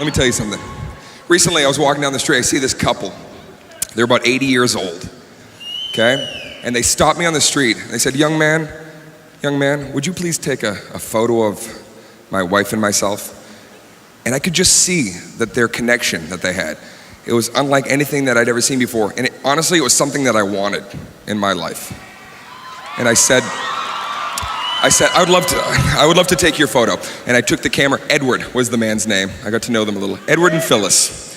Let me tell you something. Recently, I was walking down the street. I see this couple. They're about 80 years old, okay? And they stopped me on the street. They said, young man, would you please take a photo of my wife and myself? And I could just see that their connection that they had. It was unlike anything that I'd ever seen before. And honestly, it was something that I wanted in my life. And I said, I would love to take your photo. And I took the camera. Edward was the man's name. I got to know them a little. Edward and Phyllis.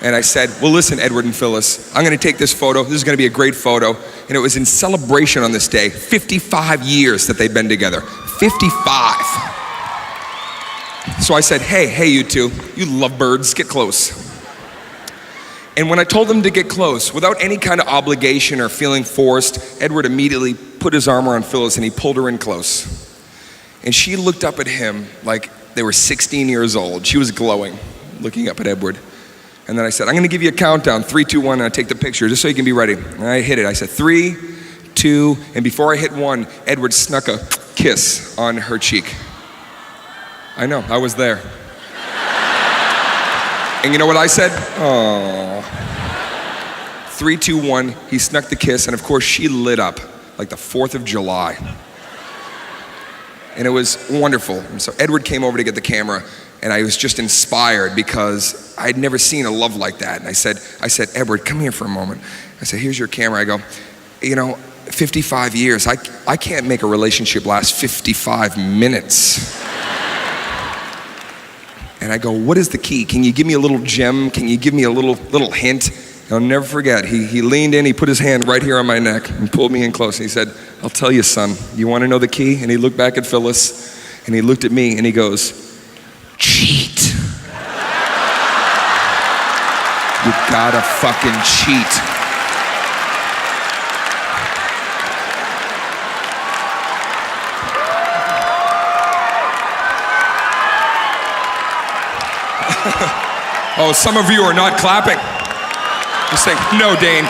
And I said, well, listen, Edward and Phyllis, I'm gonna take this photo. This is gonna be a great photo. And it was in celebration on this day, 55 years that they'd been together. 55. So I said, hey, you two, you lovebirds, get close. And when I told them to get close, without any kind of obligation or feeling forced, Edward immediately put his arm around Phyllis and he pulled her in close. And she looked up at him like they were 16 years old. She was glowing, looking up at Edward. And then I said, I'm gonna give you a countdown, 3, 2, 1, and I take the picture, just so you can be ready. And I hit it. I said 3, 2, and before I hit 1, Edward snuck a kiss on her cheek. I know, I was there. And you know what I said? Oh. 3, 2, 1, he snuck the kiss, and of course she lit up like the 4th of July. And it was wonderful. And so Edward came over to get the camera, and I was just inspired because I'd never seen a love like that. And I said, Edward, come here for a moment. I said, here's your camera. I go, 55 years, I can't make a relationship last 55 minutes. And I go, what is the key? Can you give me a little gem? Can you give me a little hint? And I'll never forget, he leaned in, he put his hand right here on my neck and pulled me in close. And he said, I'll tell you, son, you wanna know the key? And he looked back at Phyllis and he looked at me and he goes, cheat. You gotta fucking cheat. Oh, some of you are not clapping. You're saying, no, Dane,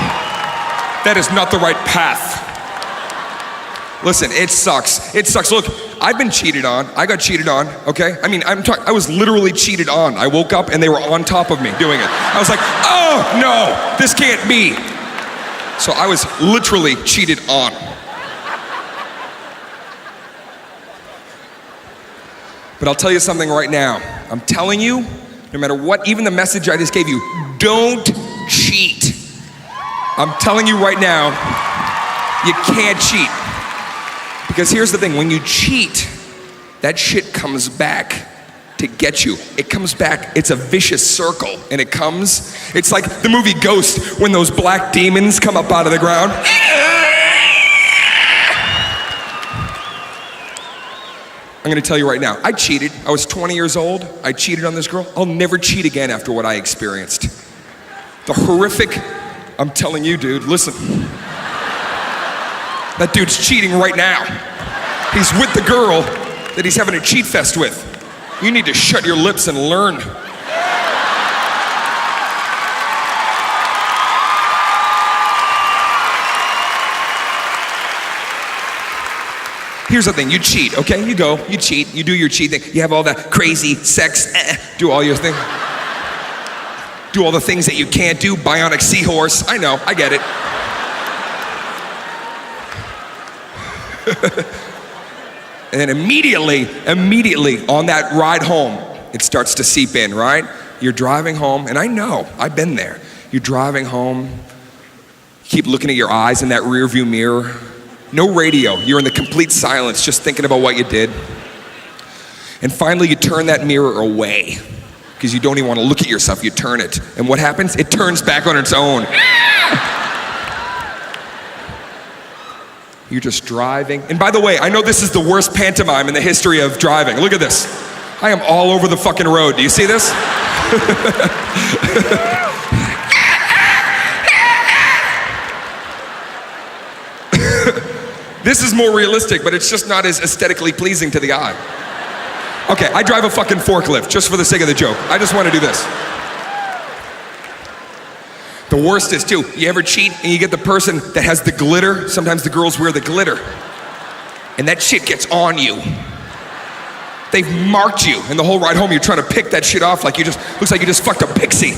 that is not the right path. Listen, it sucks. It sucks. Look, I've been cheated on. I got cheated on, okay? I mean, I was literally cheated on. I woke up and they were on top of me doing it. I was like, oh, no, this can't be. So I was literally cheated on. But I'll tell you something right now. I'm telling you, no matter what, even the message I just gave you, don't cheat. I'm telling you right now, you can't cheat. Because here's the thing, when you cheat, that shit comes back to get you. It comes back, it's a vicious circle, and it's like the movie Ghost, when those black demons come up out of the ground. I'm gonna tell you right now, I cheated. I was 20 years old. I cheated on this girl. I'll never cheat again after what I experienced. The horrific, I'm telling you, dude, listen. That dude's cheating right now. He's with the girl that he's having a cheat fest with. You need to shut your lips and learn. Here's the thing, you cheat, okay? You go, you cheat, you do your cheat thing. You have all that crazy sex, do all your thing. Do all the things that you can't do, bionic seahorse. I know, I get it. And then immediately on that ride home, it starts to seep in, right? You're driving home, and I know, I've been there. You're driving home, keep looking at your eyes in that rear view mirror. No radio, you're in the complete silence, just thinking about what you did. And finally you turn that mirror away, because you don't even want to look at yourself, you turn it. And what happens? It turns back on its own. You're just driving. And by the way, I know this is the worst pantomime in the history of driving. Look at this. I am all over the fucking road. Do you see this? This is more realistic, but it's just not as aesthetically pleasing to the eye. Okay, I drive a fucking forklift, just for the sake of the joke. I just want to do this. The worst is too, you ever cheat and you get the person that has the glitter? Sometimes the girls wear the glitter. And that shit gets on you. They've marked you, and the whole ride home you're trying to pick that shit off like looks like you just fucked a pixie.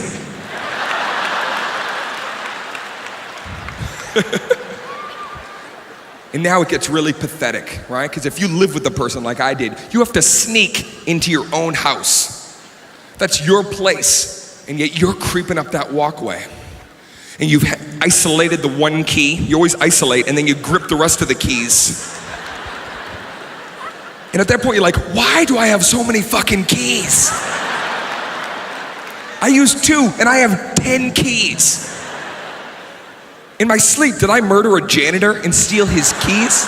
And now it gets really pathetic, right? Because if you live with the person like I did, you have to sneak into your own house. That's your place, and yet you're creeping up that walkway. And you've isolated the one key. You always isolate, and then you grip the rest of the keys. And at that point, you're like, why do I have so many fucking keys? I use 2, and I have 10 keys. In my sleep, did I murder a janitor and steal his keys?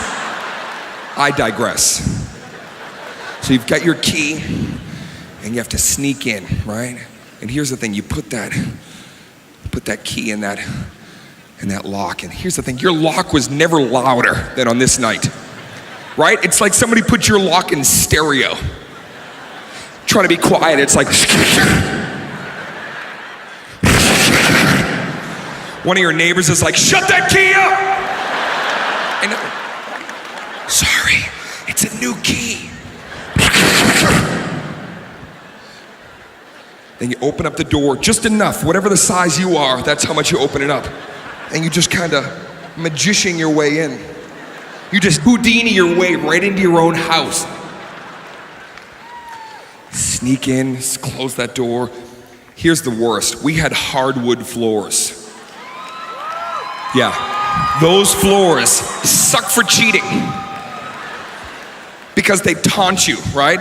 I digress. So you've got your key, and you have to sneak in, right? And here's the thing, you put that key in that lock, and here's the thing, your lock was never louder than on this night, right? It's like somebody put your lock in stereo. Trying to be quiet, it's like, one of your neighbors is like, shut that key up! And sorry, it's a new key. Then you open up the door just enough, whatever the size you are, that's how much you open it up. And you just kind of magician your way in. You just Houdini your way right into your own house. Sneak in, close that door. Here's the worst, we had hardwood floors. Yeah, those floors suck for cheating because they taunt you, right?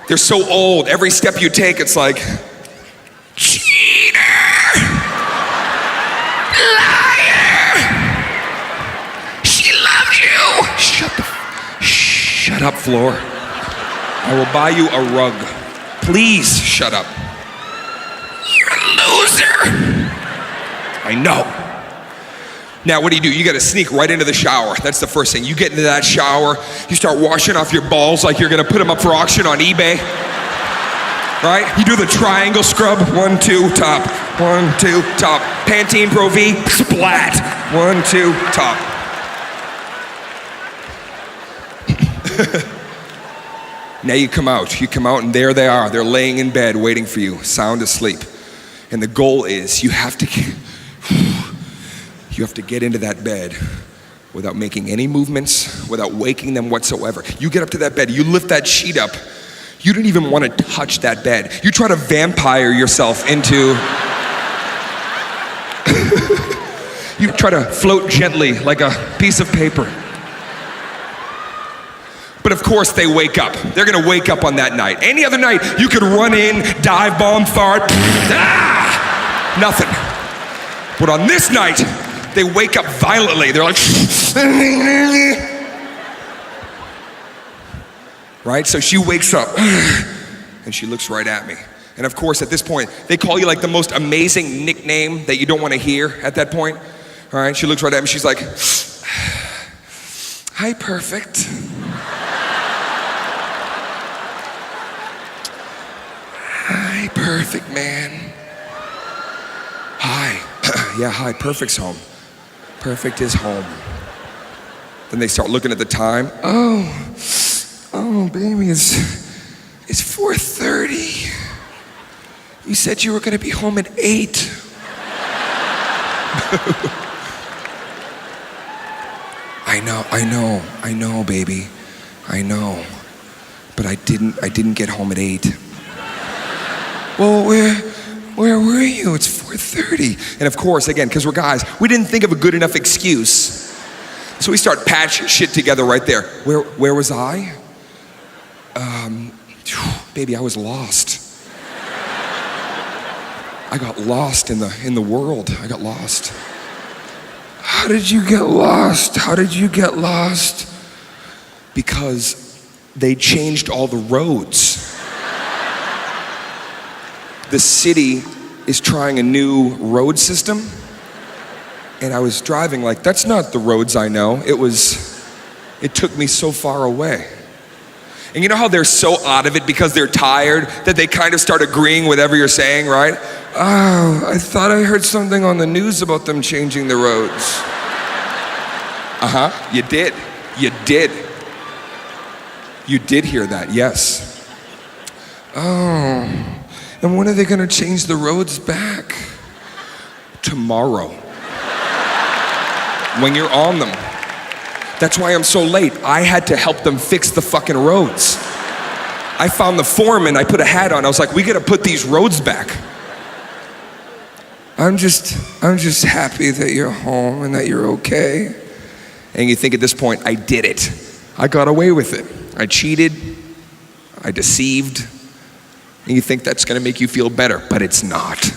They're so old, every step you take, it's like, cheater, liar, she loves you. Shut up, floor. I will buy you a rug. Please shut up. You're a loser. I know. Now, what do? You gotta sneak right into the shower. That's the first thing. You get into that shower, you start washing off your balls like you're gonna put them up for auction on eBay. Right? You do the triangle scrub, 1, 2, top, 1, 2, top. Pantene Pro V, splat, 1, 2, top. Now you come out and there they are. They're laying in bed waiting for you, sound asleep. And the goal is you have to get into that bed without making any movements, without waking them whatsoever. You get up to that bed, you lift that sheet up. You don't even want to touch that bed. You try to vampire yourself into... You try to float gently like a piece of paper. But of course they wake up. They're gonna wake up on that night. Any other night, you could run in, dive bomb, fart, nothing. But on this night, they wake up violently. They're like, right? So she wakes up and she looks right at me. And of course, at this point, they call you like the most amazing nickname that you don't want to hear at that point. All right, she looks right at me. She's like, hi, perfect. Hi, perfect man. Hi. Yeah, hi, perfect's home. Perfect is home. Then they start looking at the time. Oh, baby, it's 4:30. You said you were gonna be home at 8. I know, baby. I know. But I didn't get home at 8. Well, where were you? It's 4:30. And of course, again, because we're guys, we didn't think of a good enough excuse. So we start patching shit together right there. Where was I? Baby, I was lost. I got lost in the world. I got lost. How did you get lost? How did you get lost? Because they changed all the roads. The city is trying a new road system. And I was driving like, that's not the roads I know. It took me so far away. And you know how they're so out of it because they're tired that they kind of start agreeing with whatever you're saying, right? Oh, I thought I heard something on the news about them changing the roads. You did. You did hear that, yes. Oh, and when are they gonna change the roads back? Tomorrow. When you're on them. That's why I'm so late. I had to help them fix the fucking roads. I found the foreman, I put a hat on, I was like, we gotta put these roads back. I'm just happy that you're home and that you're okay. And you think at this point, I did it. I got away with it. I cheated, I deceived, and you think that's gonna make you feel better, but it's not.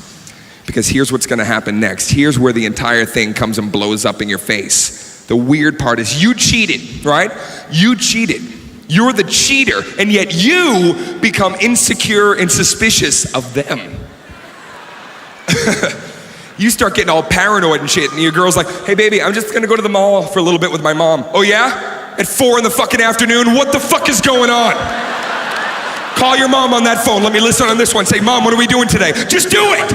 Because here's what's gonna happen next. Here's where the entire thing comes and blows up in your face. The weird part is you cheated, right? You cheated. You're the cheater, and yet you become insecure and suspicious of them. You start getting all paranoid and shit, and your girl's like, hey baby, I'm just gonna go to the mall for a little bit with my mom. Oh yeah? At 4 in the fucking afternoon? What the fuck is going on? Call your mom on that phone. Let me listen on this one. Say, Mom, what are we doing today? Just do it!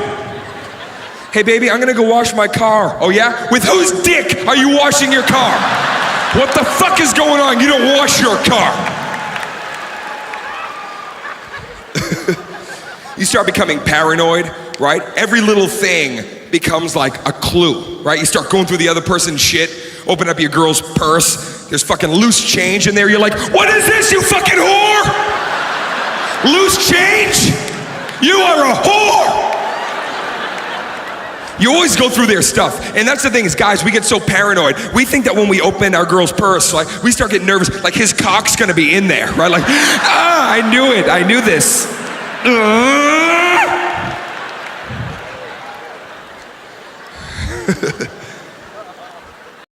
Hey baby, I'm gonna go wash my car. Oh yeah? With whose dick are you washing your car? What the fuck is going on? You don't wash your car. You start becoming paranoid, right? Every little thing becomes like a clue, right? You start going through the other person's shit, open up your girl's purse, there's fucking loose change in there, you're like, what is this, you fucking whore? Loose change? You are a whore! You always go through their stuff. And that's the thing is, guys, we get so paranoid. We think that when we open our girl's purse, like, we start getting nervous, like his cock's gonna be in there, right? Like, I knew it, I knew this.